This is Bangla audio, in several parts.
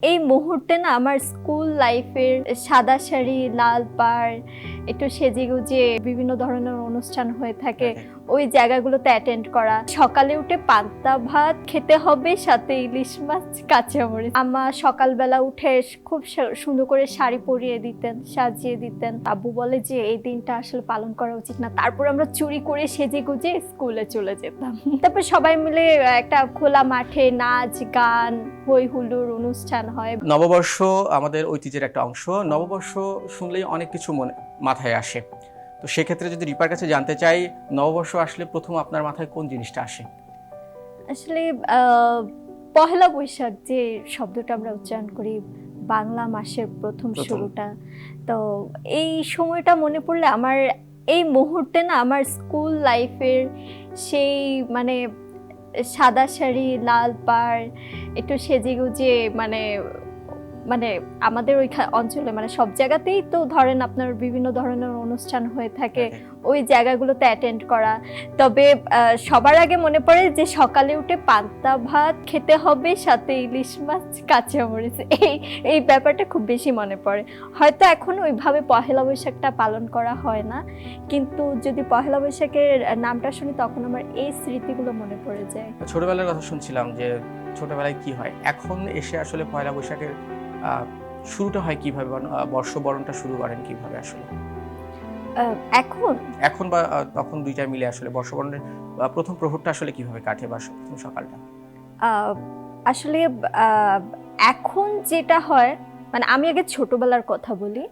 এই মুহূর্তে না আমার স্কুল লাইফের সাদা শাড়ি, লাল পাড়, একটু সেজেগুজে বিভিন্ন ধরনের অনুষ্ঠান হয়ে থাকে, ওই জায়গাগুলোতে অ্যাটেন্ড করা। সকালে উঠে পান্তা ভাত খেতে হবে, সাথে ইলিশ মাছ, কাঁচামরিচ। আম্মা সকালবেলা উঠে খুব সুন্দর করে শাড়ি পরিয়ে দিতেন, সাজিয়ে দিতেন। আব্বু বলে যে এই দিনটা আসলে পালন করা উচিত না, তারপর আমরা চুরি করে সেজেগুজে স্কুলে চলে যেতাম। তারপর সবাই মিলে একটা খোলা মাঠে নাচ গান, হই হুল্লোড় অনুষ্ঠান হয়। নববর্ষ আমাদের ঐতিহ্যের একটা অংশ। নববর্ষ শুনলেই অনেক কিছু মাথায় আসে। তো সেক্ষেত্রে যদি রিপার কাছে জানতে চাই, নববর্ষ আসলে প্রথম আপনার মাথায় কোন জিনিসটা আসে? আসলে পহেলা বৈশাখ যে শব্দটা আমরা উচ্চারণ করি, বাংলা মাসের প্রথম শুরুটা, তো এই সময়টা মনে পড়লে আমার এই মুহূর্তে না আমার স্কুল লাইফের সেই মানে সাদা শাড়ি, লাল পাড়, একটু সেজেগুজে মানে মানে আমাদের ওই অঞ্চলে মানে সব জায়গাতেই তো ধরেন আপনার বিভিন্ন ধরনের অনুষ্ঠান হয়ে থাকে, ওই জায়গাগুলোতে অ্যাটেন্ড করা। তবে সবার আগে মনে পড়ে যে সকালে উঠে পান্তা ভাত খেতে হবে, সাথে ইলিশ মাছ, কাঁচামরিচ। এই ব্যাপারটা খুব বেশি মনে পড়ে। হয়তো এখন ওইভাবে পহেলা বৈশাখটা পালন করা হয় না, কিন্তু যদি পহেলা বৈশাখের নামটা শুনি তখন আমার এই স্মৃতিগুলো মনে পড়ে যায়। ছোটবেলার কথা শুনছিলাম যে ছোটবেলায় কি হয়, এখন এসে আসলে পয়লা বৈশাখের শুরুটা হয় কিভাবে, বর্ষবরণটা শুরু করেন কিভাবে আসলে? এখন বা তখন দুইটা মিলে আসলে বর্ষবরণের প্রথম প্রহরটা আসলে কিভাবে কাটে বা প্রথম সকালটা? আসলে এখন যেটা হয়, মানে আমি আগে ছোটবেলার কথা বলি।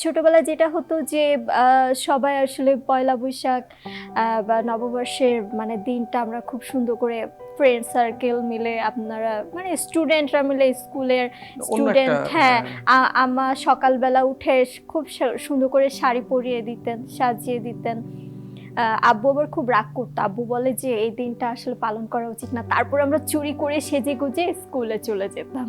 ছোটবেলায় যেটা হতো যে সবাই আসলে পয়লা বৈশাখ বা নববর্ষের মানে দিনটা আমরা খুব সুন্দর করে ফ্রেন্ড সার্কেল মিলে, আপনারা মানে স্টুডেন্টরা মিলে, স্কুলের স্টুডেন্ট, হ্যাঁ, আমার সকালবেলা উঠে খুব সুন্দর করে শাড়ি পরিয়ে দিতেন, সাজিয়ে দিতেন। আব্বু আবার খুব রাগ করতো। আব্বু বলে যে এই দিনটা আসলে পালন করা উচিত না, তারপর আমরা চুরি করে সেজেগুজে স্কুলে চলে যেতাম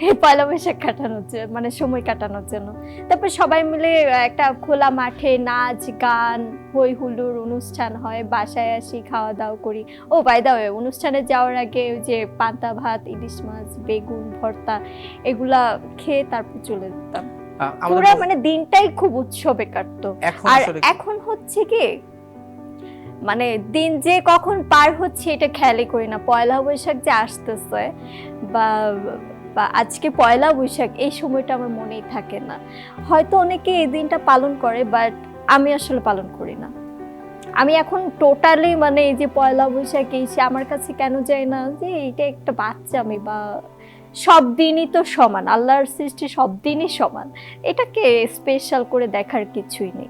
এই পয়লা বৈশাখ কাটানোর জন্য, মানে সময় কাটানোর জন্য। তারপর সবাই মিলে একটা খোলা মাঠে নাচ গান, হই হুল্লোড় অনুষ্ঠান হয়, বাসায় আসি, খাওয়া দাওয়া করি। ও বাই দা ওয়ে, অনুষ্ঠানে যাওয়ার আগে ওই যে পান্তা ভাত, ইলিশ মাছ, বেগুন ভর্তা, এগুলা খেয়ে তারপর চলে যেতাম। পুরো মানে দিনটাই খুব উৎসবে কাটতো। আর এখন হচ্ছে কি, মানে দিন যে কখন পার হচ্ছে এটা খেয়ালই করি না। পয়লা বৈশাখ যে আসতেছে বা বা আজকে পয়লা বৈশাখ, এই সময়টা আমার মনেই থাকে না। হয়তো অনেকে এই দিনটা পালন করে, বাট আমি আসলে পালন করি না। আমি এখন টোটালি মানে এই যে পয়লা বৈশাখ এসে আমার কাছে কেন যায় না যে এটা একটা বাচ্চামি, বা সব দিনই তো সমান, আল্লাহর সৃষ্টি সব দিনই সমান, এটাকে স্পেশাল করে দেখার কিছুই নেই।